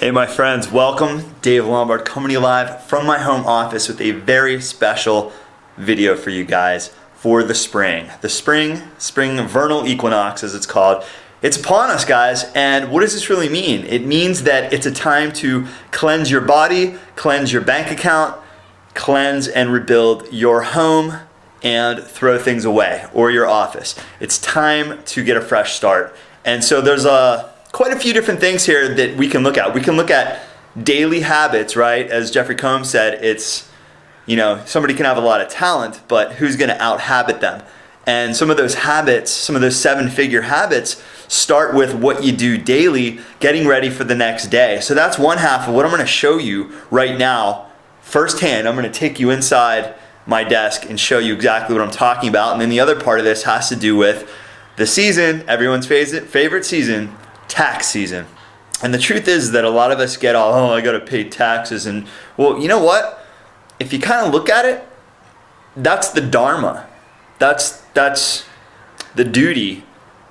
Hey my friends, welcome. Dave Lombard coming to you live from my home office with a very special video for you guys for the spring. The spring vernal equinox as it's called. It's upon us, guys, and what does this really mean? It means that it's a time to cleanse your body, cleanse your bank account, cleanse and rebuild your home, and throw things away, or your office. It's time to get a fresh start. And so there's quite a few different things here that we can look at. We can look at daily habits, right? As Jeffrey Combs said, it's, somebody can have a lot of talent, but who's gonna out-habit them? And some of those habits, some of those 7-figure habits start with what you do daily, getting ready for the next day. So that's one half of what I'm gonna show you right now, firsthand. I'm gonna take you inside my desk and show you exactly what I'm talking about. And then the other part of this has to do with the season, everyone's favorite season, tax season. And the truth is that a lot of us get all, I gotta pay taxes. And well, you know what? If you kind of look at it, that's the dharma. That's the duty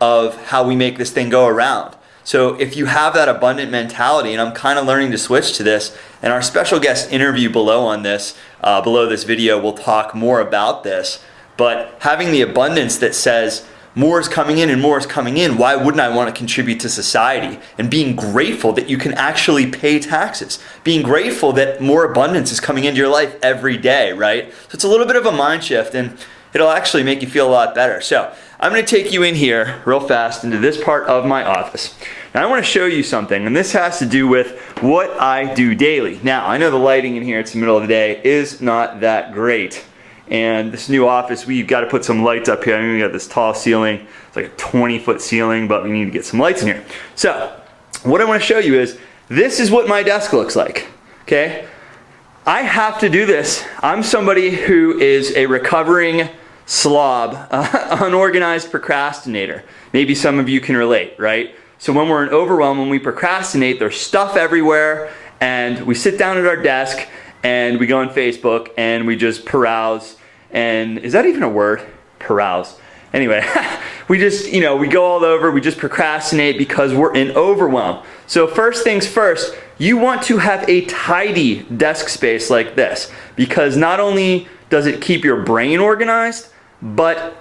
of how we make this thing go around. So if you have that abundant mentality, and I'm kind of learning to switch to this, and our special guest interview below on this, below this video, will talk more about this, but having the abundance that says, more is coming in and more is coming in, why wouldn't I want to contribute to society? And being grateful that you can actually pay taxes. Being grateful that more abundance is coming into your life every day, right? So it's a little bit of a mind shift, and it'll actually make you feel a lot better. So I'm going to take you in here real fast into this part of my office. Now I want to show you something, and this has to do with what I do daily. Now I know the lighting in here, it's the middle of the day, is not that great. And this new office, we've got to put some lights up here. I mean, we got this tall ceiling. It's like a 20-foot ceiling, but we need to get some lights in here. So what I want to show you is, this is what my desk looks like, okay? I have to do this. I'm somebody who is a recovering slob, unorganized procrastinator. Maybe some of you can relate, right? So when we're in overwhelm, when we procrastinate, there's stuff everywhere, and we sit down at our desk, and we go on Facebook and we just peruse. And is that even a word? Peruse. Anyway, we just, we go all over, we just procrastinate because we're in overwhelm. So first things first, you want to have a tidy desk space like this, because not only does it keep your brain organized, but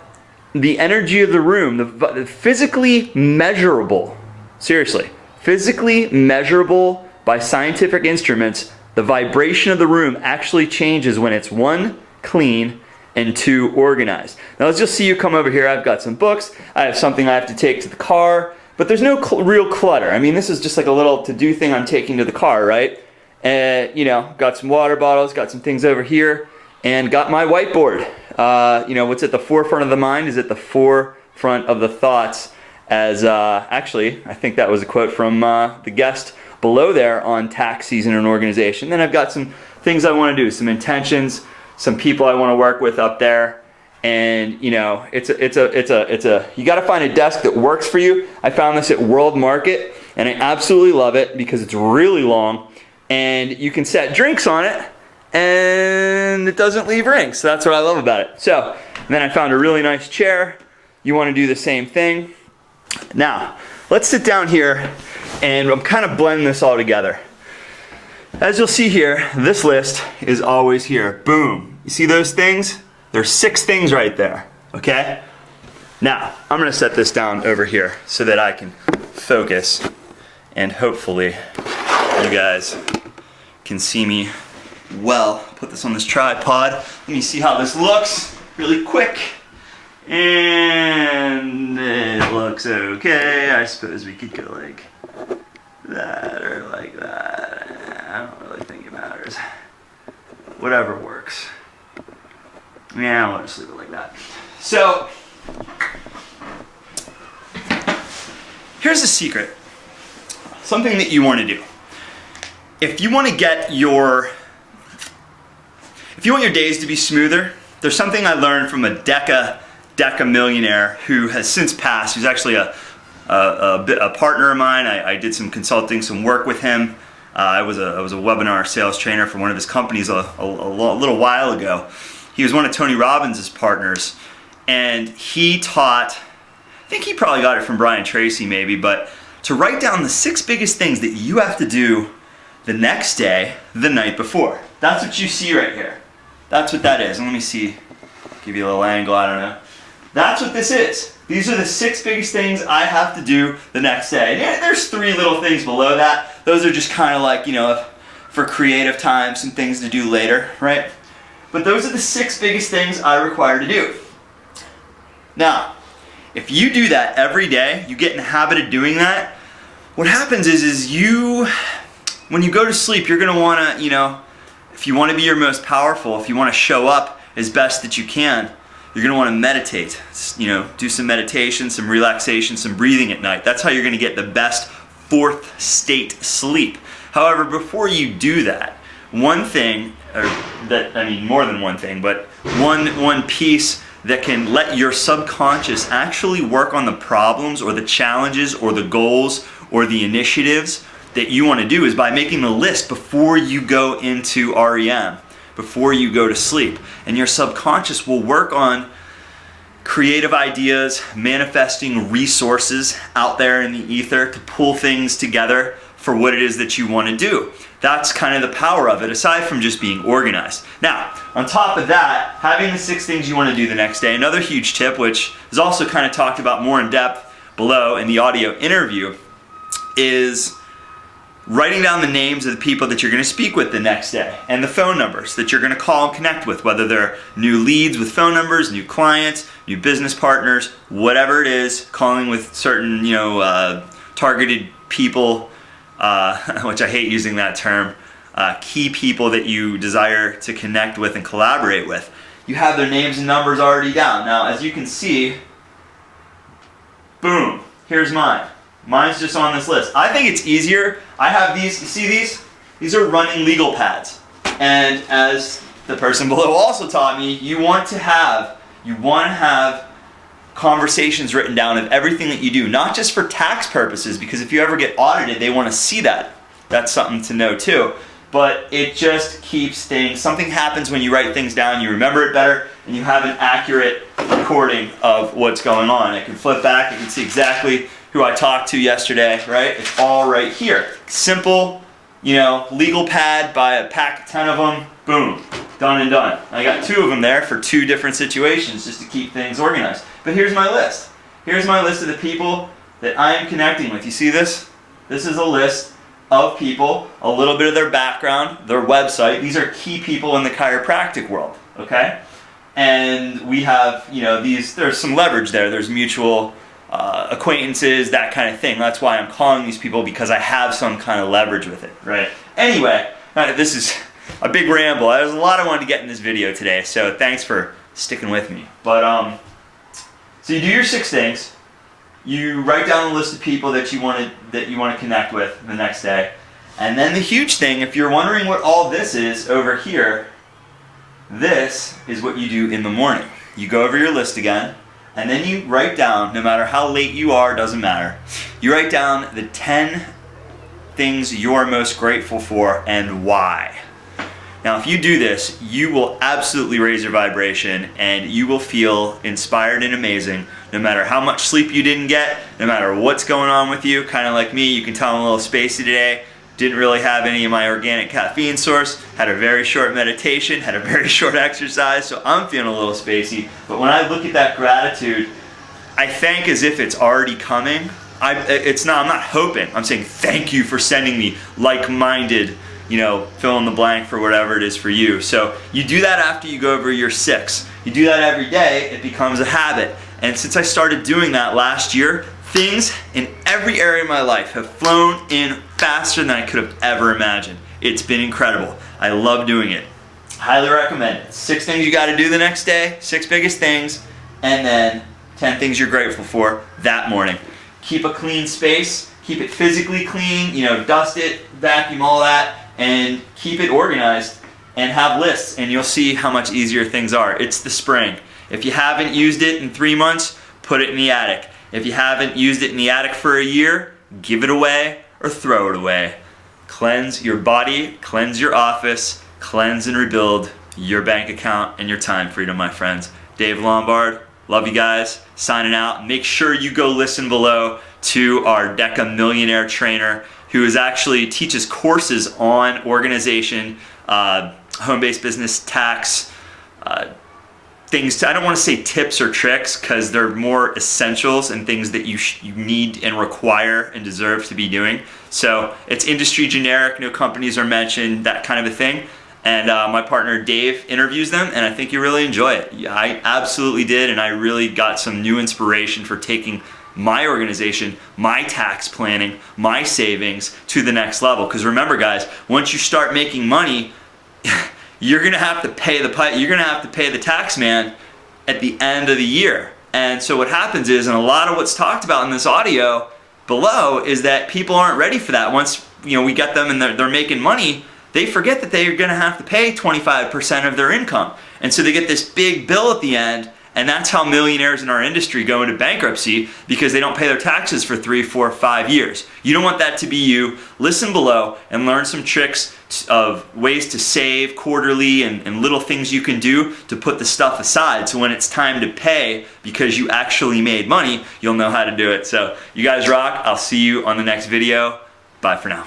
the energy of the room, the physically measurable, seriously, physically measurable by scientific instruments, the vibration of the room actually changes when it's 1, clean, and 2, organized. Now let's just see you come over here. I've got some books. I have something I have to take to the car, but there's no real clutter. I mean, this is just like a little to-do thing I'm taking to the car, right? And, got some water bottles, got some things over here, and got my whiteboard. What's at the forefront of the mind is at the forefront of the thoughts. As actually, I think that was a quote from the guest below there on tax season and organization. Then I've got some things I want to do, some intentions, some people I want to work with up there, and you got to find a desk that works for you. I found this at World Market, and I absolutely love it because it's really long, and you can set drinks on it, and it doesn't leave rings. So that's what I love about it. So then I found a really nice chair. You want to do the same thing. Now let's sit down here. And I'm kind of blending this all together. As you'll see here, this list is always here. Boom. You see those things? There's 6 things right there, okay? Now, I'm gonna set this down over here so that I can focus, and hopefully you guys can see me well. Put this on this tripod. Let me see how this looks really quick. And it looks okay. I suppose we could go like that or like that. I don't really think it matters. Whatever works. Yeah, I'll just leave it like that. So, here's a secret. Something that you want to do. If you want your days to be smoother, there's something I learned from a Deca millionaire who has since passed. He's actually a partner of mine. I did some consulting, some work with him. I was a webinar sales trainer for one of his companies a little while ago. He was one of Tony Robbins' partners, and he taught, I think he probably got it from Brian Tracy maybe, but to write down the 6 biggest things that you have to do the next day, the night before. That's what you see right here. That's what that is. And let me see, give you a little angle, I don't know. That's what this is. These are the 6 biggest things I have to do the next day. And there's 3 little things below that. Those are just kind of like, for creative time, some things to do later, right? But those are the 6 biggest things I require to do. Now, if you do that every day, you get in the habit of doing that, what happens is when you go to sleep, you're gonna wanna, if you wanna be your most powerful, if you wanna show up as best that you can, you're gonna wanna meditate. Do some meditation, some relaxation, some breathing at night. That's how you're gonna get the best 4th state sleep. However, before you do that, one thing, more than one thing, but one piece that can let your subconscious actually work on the problems or the challenges or the goals or the initiatives that you want to do is by making a list before you go into REM, before you go to sleep. And your subconscious will work on creative ideas, manifesting resources out there in the ether to pull things together for what it is that you want to do. That's kind of the power of it, aside from just being organized. Now, on top of that, having the 6 things you want to do the next day, another huge tip, which is also kind of talked about more in depth below in the audio interview, is writing down the names of the people that you're going to speak with the next day and the phone numbers that you're going to call and connect with, whether they're new leads with phone numbers, new clients, new business partners, whatever it is, calling with certain, targeted people, which I hate using that term, key people that you desire to connect with and collaborate with. You have their names and numbers already down. Now, as you can see, boom, here's mine. Mine's just on this list. I think it's easier. I have these, you see these? These are running legal pads. And as the person below also taught me, you want to have conversations written down of everything that you do, not just for tax purposes, because if you ever get audited, they want to see that. That's something to know too. But it just keeps things, something happens when you write things down, you remember it better, and you have an accurate recording of what's going on. I can flip back, you can see exactly who I talked to yesterday, right? It's all right here. Simple, legal pad, buy a pack of 10 of them, boom, done and done. I got 2 of them there for 2 different situations just to keep things organized. But here's my list. Here's my list of the people that I am connecting with. You see this? This is a list of people, a little bit of their background, their website. These are key people in the chiropractic world, okay? And we have, there's some leverage there. There's mutual acquaintances, that kind of thing. That's why I'm calling these people, because I have some kind of leverage with it, right? Anyway, this is a big ramble. There's a lot I wanted to get in this video today, so thanks for sticking with me. But so you do your 6 things. You write down a list of people that you want to connect with the next day, and then the huge thing, if you're wondering what all this is over here, this is what you do in the morning. You go over your list again. And then you write down, no matter how late you are, doesn't matter. You write down the 10 things you're most grateful for and why. Now, if you do this, you will absolutely raise your vibration and you will feel inspired and amazing no matter how much sleep you didn't get, no matter what's going on with you. Kind of like me, you can tell I'm a little spacey today. Didn't really have any of my organic caffeine source, had a very short meditation, had a very short exercise, so I'm feeling a little spacey. But when I look at that gratitude, I thank as if it's already coming. I'm not hoping. I'm saying thank you for sending me like-minded, fill in the blank for whatever it is for you. So you do that after you go over your 6. You do that every day, it becomes a habit. And since I started doing that last year, things in every area of my life have flown in faster than I could have ever imagined. It's been incredible. I love doing it. Highly recommend it. 6 things you got to do the next day, 6 biggest things, and then 10 things you're grateful for that morning. Keep a clean space. Keep it physically clean. Dust it, vacuum, all that, and keep it organized and have lists, and you'll see how much easier things are. It's the spring. If you haven't used it in 3 months, put it in the attic. If you haven't used it in the attic for a year, give it away or throw it away. Cleanse your body, cleanse your office, cleanse and rebuild your bank account and your time freedom, my friends. Dave Lombard, Love you guys. Signing out. Make sure you go listen below to our DECA Millionaire Trainer, who actually teaches courses on organization, home-based business, tax, things. I don't want to say tips or tricks because they're more essentials and things that you need and require and deserve to be doing. So it's industry generic, no companies are mentioned, that kind of a thing. And my partner Dave interviews them, and I think you really enjoy it. Yeah, I absolutely did, and I really got some new inspiration for taking my organization, my tax planning, my savings to the next level. Because remember, guys, once you start making money, you're gonna have to pay the tax man at the end of the year. And so what happens is, and a lot of what's talked about in this audio below, is that people aren't ready for that. Once we get them and they're making money, they forget that they're gonna have to pay 25% of their income. And so they get this big bill at the end, and that's how millionaires in our industry go into bankruptcy, because they don't pay their taxes for 3, 4, 5 years. You don't want that to be you. Listen below and learn some tricks of ways to save quarterly and little things you can do to put the stuff aside, so when it's time to pay because you actually made money, you'll know how to do it. So you guys rock. I'll see you on the next video. Bye for now.